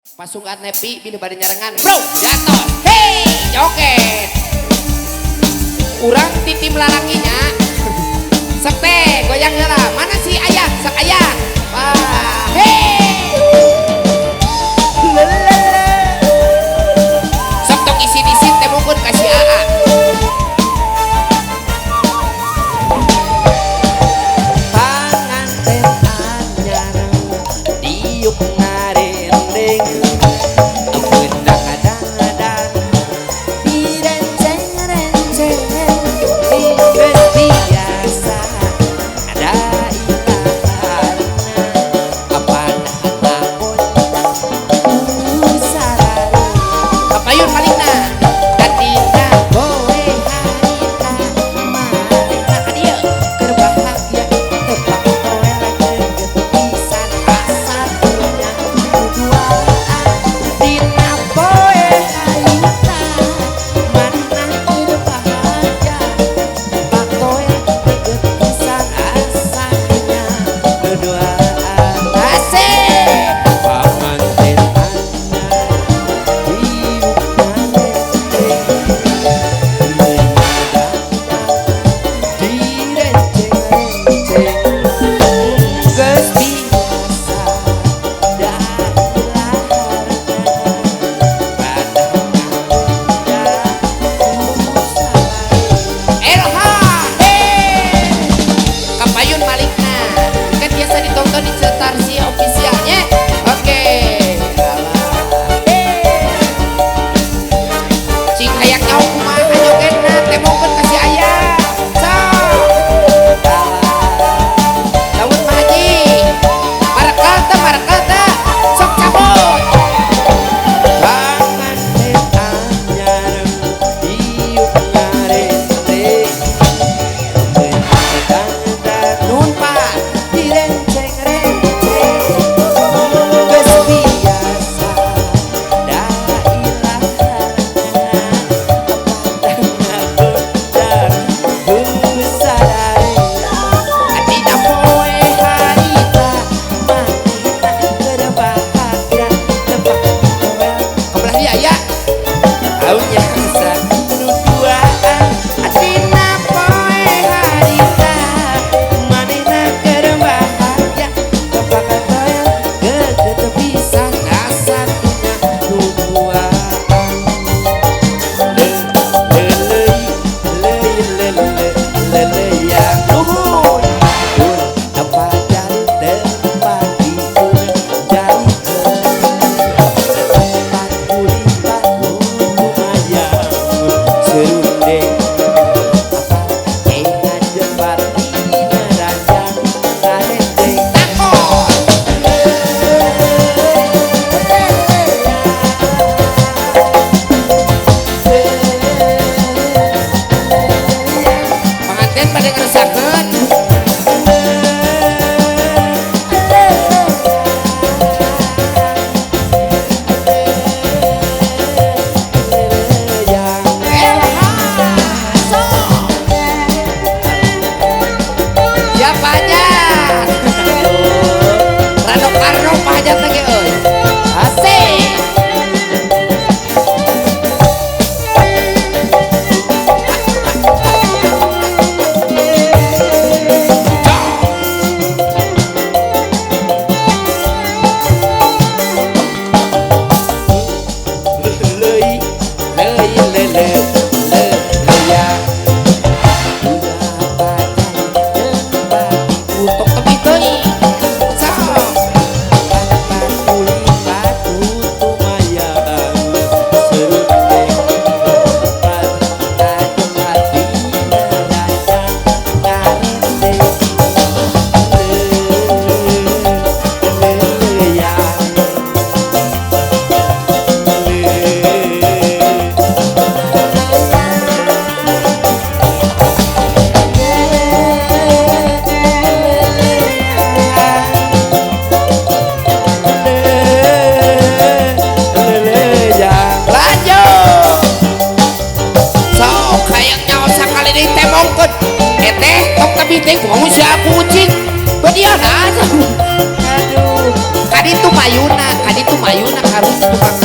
Pasukan nepi bini pada nyarengan bro jatuh hei joget urang titip lalakinya sekte goyang heula mana si ayah sak ayah wah hei sok tong isi disit teh mungkin kasih aa panganten anyar diuk ngarendeng ampun dang-dang direnceng-renceng geus biasa ada ilaharna apa takut usara kapayun malingna adina boe harita manehna ka dieu keur bahagia tepak toel geget pisan asa dunya duduaan dina boe harita manehna keur bahagia tepak toel geget pisan asa dunya duduaan asik pamanten anyar kapayun malikna kan biasa ditonton di Cetarsi officialnya oke cing hayak nyawa kumaha jogetna teh mungkin kasih ayah sok Dawud Mahaji marakata sok cabut panganten anyar diuk ngarendeng nun pak direnceng-renceng geus biasa da ilaharna apatah ngabundar busadare adina poe harita manehna keur bahagia tepak toel kebelah dia ya taunya bisa nuduaan adina poe harita manehna keur bahagia tepak toel geget pisan asa dunya nuduaan ya nuhun apa dari tempat dipun dari tempat kulipat lumayan serundeng apa engan jembar dina ranjang ngarendeng takon pengantin pada ngerasakeun siapanya Rano Karno pahajat lagi euy asik teh kumaha si kucing badiana aja aduh kadi tu mayuna harus tukang